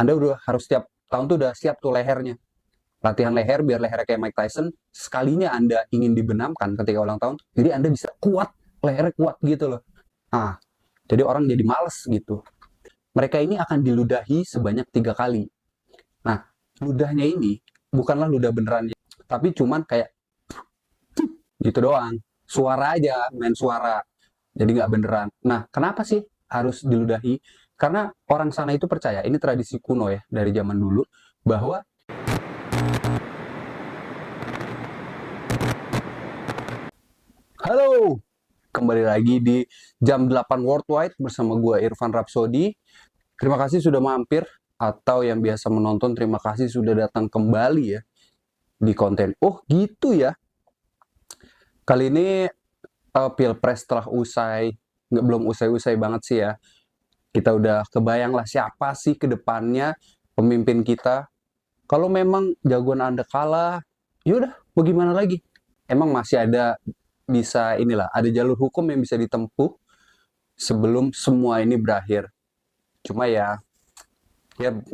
Anda udah harus setiap tahun tuh udah siap tuh lehernya. Latihan leher biar lehernya kayak Mike Tyson. Sekalinya Anda ingin dibenamkan ketika ulang tahun, jadi Anda bisa kuat, lehernya kuat gitu loh. Nah, jadi orang jadi males gitu. Mereka ini akan diludahi sebanyak 3 kali. Nah, ludahnya ini bukanlah ludah beneran, tapi cuman kayak gitu doang. Suara aja, main suara. Jadi nggak beneran. Nah, kenapa sih harus diludahi? Karena orang sana itu percaya, ini tradisi kuno ya, dari zaman dulu, bahwa halo, kembali lagi di jam 8 Worldwide bersama gue Irfan Rapsodi. Terima kasih sudah mampir, atau yang biasa menonton, terima kasih sudah datang kembali ya di konten. Oh gitu ya, kali ini Pilpres telah usai, nggak belum usai-usai banget sih ya. Kita udah kebayang lah siapa sih ke depannya pemimpin kita. Kalau memang jagoan Anda kalah, yaudah, mau gimana lagi? Emang masih ada bisa inilah, ada jalur hukum yang bisa ditempuh sebelum semua ini berakhir. Cuma ya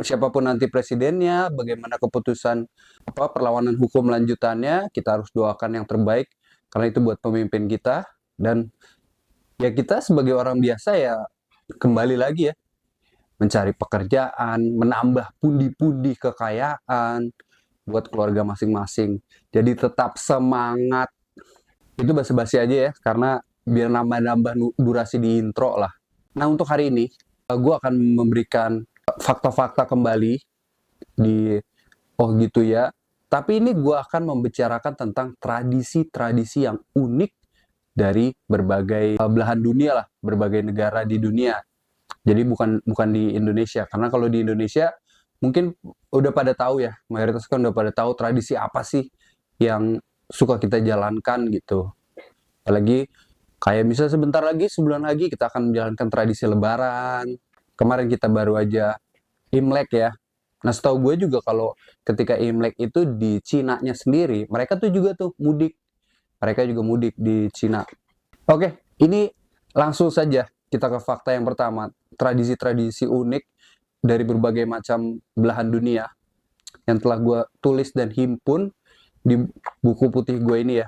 siapapun nanti presidennya, bagaimana keputusan perlawanan hukum lanjutannya, kita harus doakan yang terbaik karena itu buat pemimpin kita. Dan ya kita sebagai orang biasa ya kembali lagi ya mencari pekerjaan, menambah pundi-pundi kekayaan buat keluarga masing-masing. Jadi tetap semangat. Itu basa-basi aja ya, karena biar nambah-nambah durasi di intro lah. Nah, untuk hari ini, gue akan memberikan fakta-fakta kembali di oh gitu ya. Tapi ini gue akan membicarakan tentang tradisi-tradisi yang unik dari berbagai belahan dunia lah, berbagai negara di dunia. Jadi bukan bukan di Indonesia, karena kalau di Indonesia mungkin udah pada tahu ya, mayoritas kan udah pada tahu tradisi apa sih yang suka kita jalankan gitu. Apalagi kayak misalnya sebentar lagi, sebulan lagi kita akan menjalankan tradisi Lebaran. Kemarin kita baru aja Imlek ya. Nah, setahu gue juga kalau ketika Imlek itu di Cina-nya sendiri, mereka tuh juga tuh mudik. Mereka juga mudik di Cina. Oke, ini langsung saja kita ke fakta yang pertama. Tradisi-tradisi unik dari berbagai macam belahan dunia yang telah gue tulis dan himpun di buku putih gue ini ya.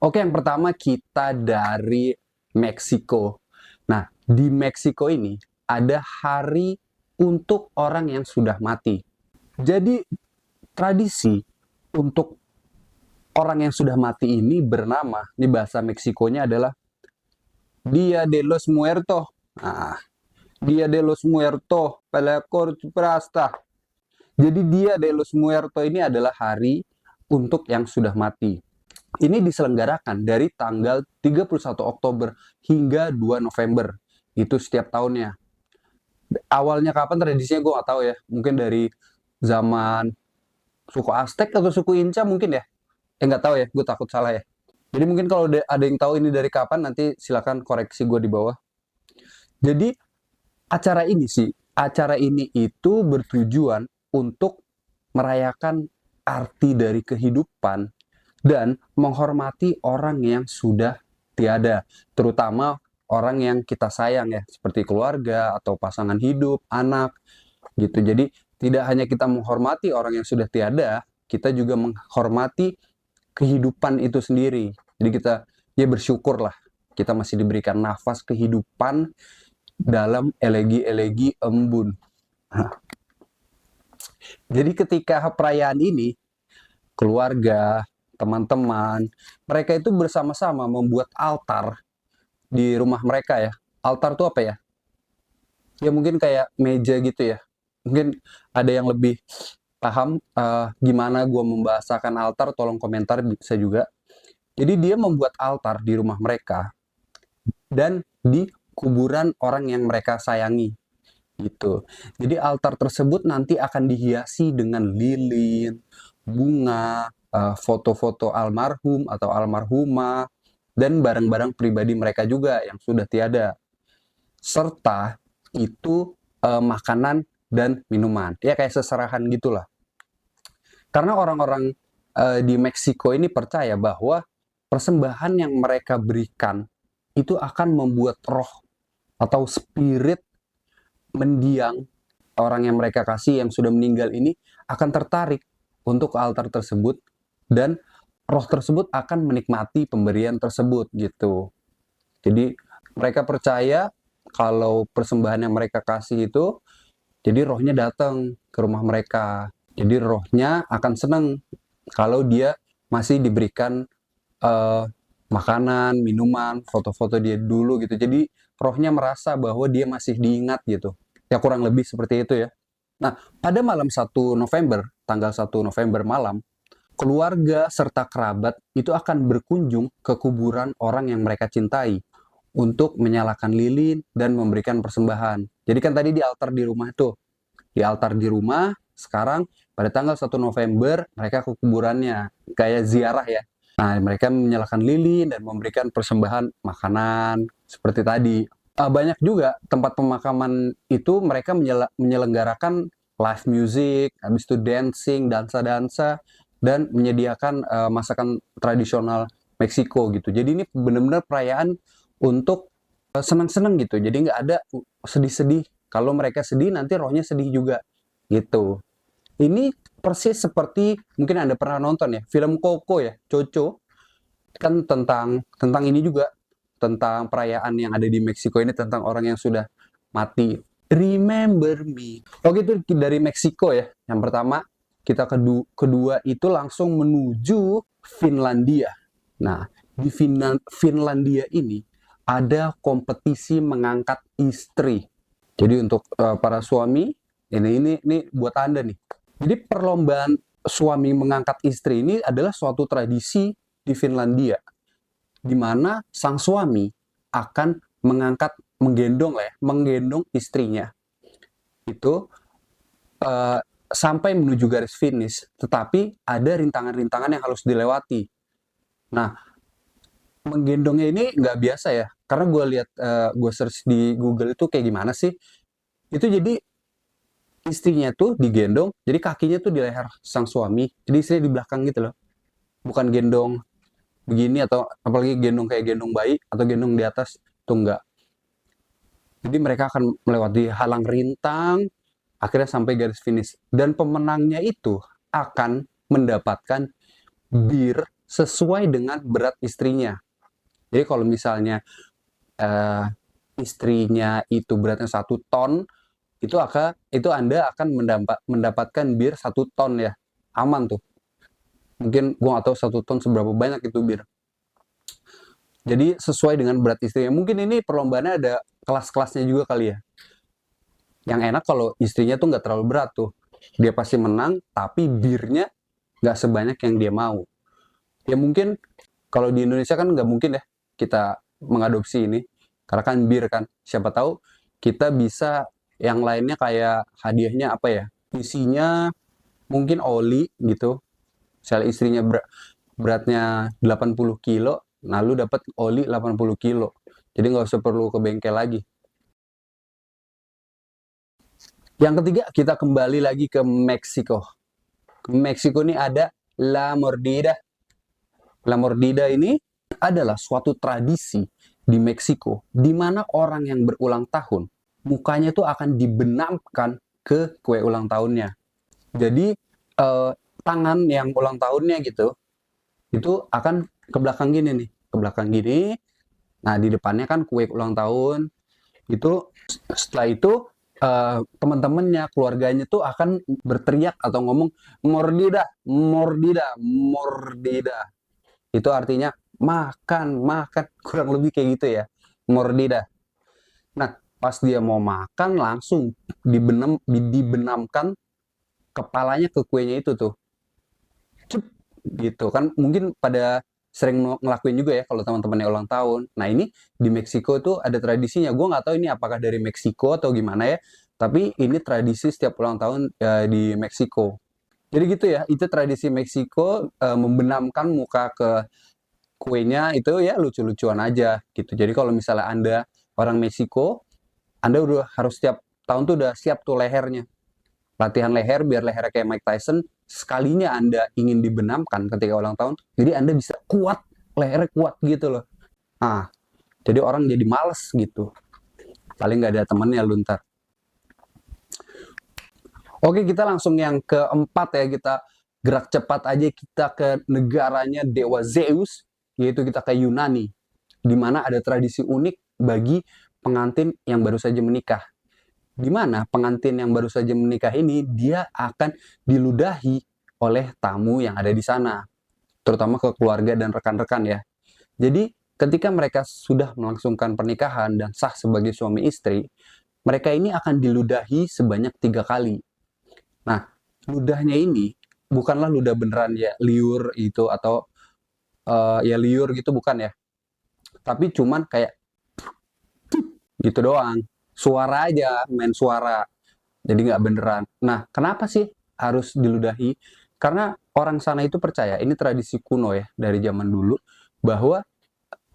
Oke, yang pertama kita dari Meksiko. Nah, di Meksiko ini ada hari untuk orang yang sudah mati. Jadi, tradisi untuk orang yang sudah mati ini bernama, di bahasa Meksikonya adalah Dia de los Muertos. Nah, Dia de los Muertos, Pelacor Prasta. Jadi Dia de los Muertos ini adalah hari untuk yang sudah mati. Ini diselenggarakan dari tanggal 31 Oktober hingga 2 November. Itu setiap tahunnya. Awalnya kapan tradisinya gue nggak tahu ya. Mungkin dari zaman suku Aztec atau suku Inca mungkin ya. Nggak tahu ya, gue takut salah ya. Jadi mungkin kalau ada yang tahu ini dari kapan, nanti silakan koreksi gue di bawah. Jadi acara ini itu bertujuan untuk merayakan arti dari kehidupan dan menghormati orang yang sudah tiada, terutama orang yang kita sayang ya, seperti keluarga atau pasangan hidup, anak gitu. Jadi tidak hanya kita menghormati orang yang sudah tiada, kita juga menghormati kehidupan itu sendiri. Jadi kita ya bersyukurlah kita masih diberikan nafas kehidupan dalam elegi-elegi embun. Jadi ketika perayaan ini, keluarga, teman-teman, mereka itu bersama-sama membuat altar di rumah mereka ya. Altar itu apa ya? Ya mungkin kayak meja gitu ya. Mungkin ada yang lebih paham gimana gue membahasakan altar, tolong komentar bisa juga. Jadi dia membuat altar di rumah mereka dan di kuburan orang yang mereka sayangi gitu. Jadi altar tersebut nanti akan dihiasi dengan lilin, bunga, foto-foto almarhum atau almarhumah, dan barang-barang pribadi mereka juga yang sudah tiada. Serta itu makanan dan minuman. Ya kayak seserahan gitulah. Karena orang-orang di Meksiko ini percaya bahwa persembahan yang mereka berikan itu akan membuat roh atau spirit mendiang orang yang mereka kasih yang sudah meninggal ini akan tertarik untuk ke altar tersebut, dan roh tersebut akan menikmati pemberian tersebut gitu. Jadi mereka percaya kalau persembahan yang mereka kasih itu, jadi rohnya datang ke rumah mereka. Jadi rohnya akan senang kalau dia masih diberikan eh, makanan, minuman, foto-foto dia dulu gitu. Jadi rohnya merasa bahwa dia masih diingat gitu. Ya kurang lebih seperti itu ya. Nah, pada malam 1 November, tanggal 1 November malam, keluarga serta kerabat itu akan berkunjung ke kuburan orang yang mereka cintai untuk menyalakan lilin dan memberikan persembahan. Jadi kan tadi di altar di rumah tuh, di altar di rumah, sekarang pada tanggal 1 November mereka ke kuburannya, kayak ziarah ya. Nah, mereka menyalakan lilin dan memberikan persembahan makanan seperti tadi. Banyak juga tempat pemakaman itu mereka menyelenggarakan live music, habis itu dancing, dansa-dansa, dan menyediakan masakan tradisional Meksiko gitu. Jadi ini benar-benar perayaan untuk senang-senang gitu. Jadi nggak ada sedih-sedih. Kalau mereka sedih, nanti rohnya sedih juga gitu. Ini persis seperti mungkin Anda pernah nonton ya, film Coco ya, Coco, kan tentang ini juga, tentang perayaan yang ada di Meksiko ini, tentang orang yang sudah mati. Remember me. Oke, itu dari Meksiko ya. Yang pertama, kita kedua itu langsung menuju Finlandia. Nah, di Finlandia ini ada kompetisi mengangkat istri. Jadi untuk para suami, ini buat Anda nih. Jadi perlombaan suami mengangkat istri ini adalah suatu tradisi di Finlandia, di mana sang suami akan menggendong istrinya itu sampai menuju garis finish, tetapi ada rintangan-rintangan yang harus dilewati. Nah, menggendongnya ini nggak biasa ya, karena gue search di Google itu kayak gimana sih? Itu jadi istrinya tuh digendong, jadi kakinya tuh di leher sang suami, jadi istrinya di belakang gitu loh, bukan gendong begini atau apalagi gendong kayak gendong bayi atau gendong di atas, tuh enggak. Jadi mereka akan melewati halang rintang, akhirnya sampai garis finish. Dan pemenangnya itu akan mendapatkan bir sesuai dengan berat istrinya. Jadi kalau misalnya eh, istrinya itu beratnya 1 ton, itu Anda akan mendapatkan bir 1 ton ya, aman tuh. Mungkin gue nggak tahu 1 ton seberapa banyak itu bir. Jadi sesuai dengan berat istrinya. Mungkin ini perlombaannya ada kelas-kelasnya juga kali ya. Yang enak kalau istrinya tuh nggak terlalu berat tuh. Dia pasti menang, tapi birnya nggak sebanyak yang dia mau. Ya mungkin kalau di Indonesia kan nggak mungkin ya kita mengadopsi ini. Karena kan bir kan. Siapa tahu kita bisa yang lainnya kayak hadiahnya apa ya. Isinya mungkin oli gitu. Misalnya istrinya beratnya 80 kilo, nah lu dapat oli 80 kilo. Jadi nggak usah perlu ke bengkel lagi. Yang ketiga, kita kembali lagi ke Meksiko. Meksiko ini ada La Mordida. La Mordida ini adalah suatu tradisi di Meksiko, di mana orang yang berulang tahun, mukanya itu akan dibenamkan ke kue ulang tahunnya. Jadi, tangan yang ulang tahunnya gitu, itu akan ke belakang gini nih, ke belakang gini. Nah, di depannya kan kue ulang tahun. Itu setelah itu teman-temannya, keluarganya tuh akan berteriak atau ngomong mordida, mordida, mordida. Itu artinya makan, makan, kurang lebih kayak gitu ya. Mordida. Nah, pas dia mau makan langsung dibenamkan kepalanya ke kuenya itu tuh. Cep, gitu kan, mungkin pada sering ngelakuin juga ya kalau teman-temannya ulang tahun. Nah ini di Meksiko tuh ada tradisinya. Gue nggak tahu ini apakah dari Meksiko atau gimana ya. Tapi ini tradisi setiap ulang tahun di Meksiko. Jadi gitu ya, itu tradisi Meksiko membenamkan muka ke kuenya itu ya lucu-lucuan aja gitu. Jadi kalau misalnya Anda orang Meksiko, Anda udah harus setiap tahun tuh udah siap tuh lehernya. Latihan leher biar lehernya kayak Mike Tyson, sekalinya Anda ingin dibenamkan ketika ulang tahun, jadi Anda bisa kuat, lehernya kuat gitu loh. Nah, jadi orang jadi males gitu. Paling nggak ada temennya lu ntar. Oke, kita langsung yang keempat ya, kita gerak cepat aja, kita ke negaranya dewa Zeus, yaitu kita ke Yunani, di mana ada tradisi unik bagi pengantin yang baru saja menikah. Di mana pengantin yang baru saja menikah ini, dia akan diludahi oleh tamu yang ada di sana, terutama ke keluarga dan rekan-rekan ya. Jadi, ketika mereka sudah melangsungkan pernikahan dan sah sebagai suami istri, mereka ini akan diludahi sebanyak 3 kali. Nah, ludahnya ini bukanlah ludah beneran ya, liur itu atau ya liur gitu bukan ya. Tapi cuman kayak gitu doang. Suara aja, main suara. Jadi nggak beneran. Nah, kenapa sih harus diludahi? Karena orang sana itu percaya, ini tradisi kuno ya dari zaman dulu, bahwa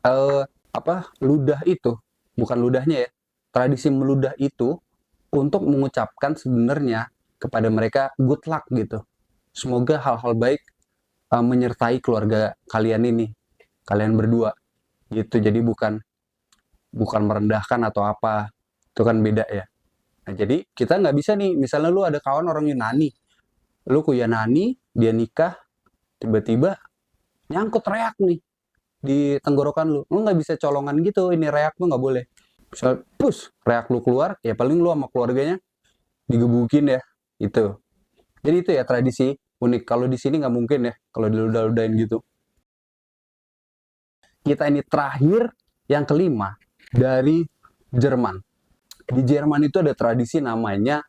eh, ludah itu bukan ludahnya ya. Tradisi meludah itu untuk mengucapkan sebenarnya kepada mereka good luck gitu. Semoga hal-hal baik menyertai keluarga kalian ini, kalian berdua gitu. Jadi bukan bukan merendahkan atau apa, itu kan beda ya. Nah, jadi kita nggak bisa nih, misalnya lu ada kawan orang Yunani, lu ke Yunani, dia nikah, tiba-tiba nyangkut reak nih di tenggorokan lu nggak bisa colongan gitu, ini reak lu nggak boleh. Misal, pus, reak lu keluar, ya paling lu sama keluarganya digebukin ya, itu. Jadi itu ya tradisi unik. Kalau di sini nggak mungkin ya, kalau diludah-ludahin gitu. Kita ini terakhir, yang kelima, dari Jerman. Di Jerman itu ada tradisi namanya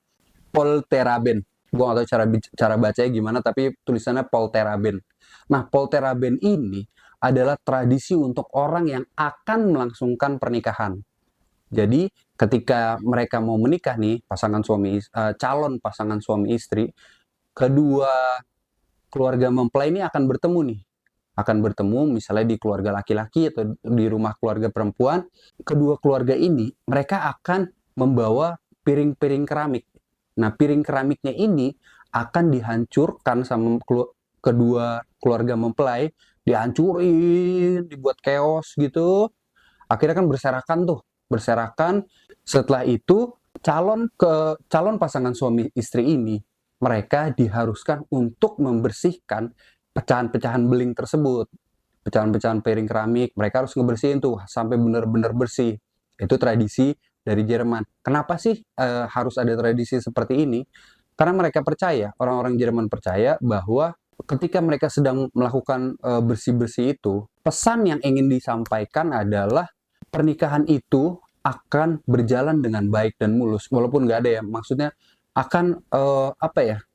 Polteraben. Gue gak tahu cara bacanya gimana, tapi tulisannya Polteraben. Nah, Polteraben ini adalah tradisi untuk orang yang akan melangsungkan pernikahan. Jadi, ketika mereka mau menikah nih, calon pasangan suami istri, kedua keluarga mempelai ini akan bertemu nih. Akan bertemu misalnya di keluarga laki-laki atau di rumah keluarga perempuan. Kedua keluarga ini, mereka akan membawa piring-piring keramik. Nah, piring keramiknya ini akan dihancurkan sama kedua keluarga mempelai, dihancurin, dibuat chaos gitu. Akhirnya kan berserakan tuh, berserakan. Setelah itu calon pasangan suami istri ini, mereka diharuskan untuk membersihkan pecahan-pecahan beling tersebut, pecahan-pecahan piring keramik. Mereka harus ngebersihin tuh sampai benar-benar bersih. Itu tradisi dari Jerman. Kenapa sih harus ada tradisi seperti ini? Karena mereka percaya, orang-orang Jerman percaya bahwa ketika mereka sedang melakukan bersih-bersih itu, pesan yang ingin disampaikan adalah pernikahan itu akan berjalan dengan baik dan mulus. Walaupun nggak ada ya, maksudnya akan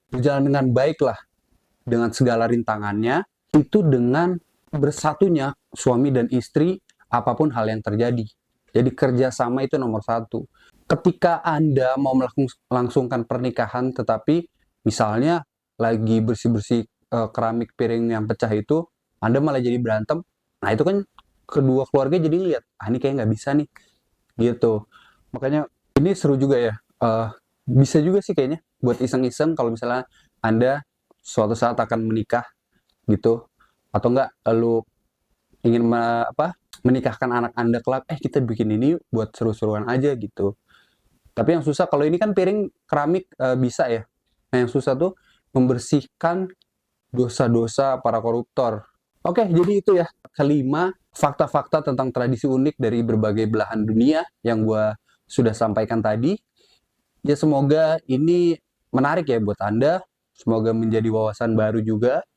berjalan dengan baik lah, dengan segala rintangannya, itu dengan bersatunya suami dan istri apapun hal yang terjadi. Jadi kerjasama itu nomor satu. Ketika Anda mau melangsungkan pernikahan, tetapi misalnya lagi bersih-bersih keramik piring yang pecah itu, Anda malah jadi berantem, nah itu kan kedua keluarga jadi lihat, ini kayak nggak bisa nih, gitu. Makanya ini seru juga ya. Bisa juga sih kayaknya buat iseng-iseng kalau misalnya Anda suatu saat akan menikah gitu, atau enggak lu ingin menikahkan anak Anda kelak, kita bikin ini buat seru-seruan aja gitu. Tapi yang susah kalau ini kan piring keramik bisa ya. Nah, yang susah tuh membersihkan dosa-dosa para koruptor. Oke, jadi itu ya kelima fakta-fakta tentang tradisi unik dari berbagai belahan dunia yang gue sudah sampaikan tadi. Ya semoga ini menarik ya buat Anda. Semoga menjadi wawasan baru juga.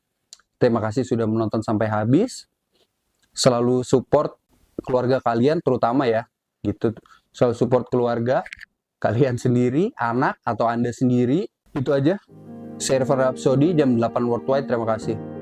Terima kasih sudah menonton sampai habis. Selalu support keluarga kalian terutama ya. Gitu. Selalu support keluarga kalian sendiri, anak atau Anda sendiri. Itu aja. Server Rhapsody jam 8 worldwide. Terima kasih.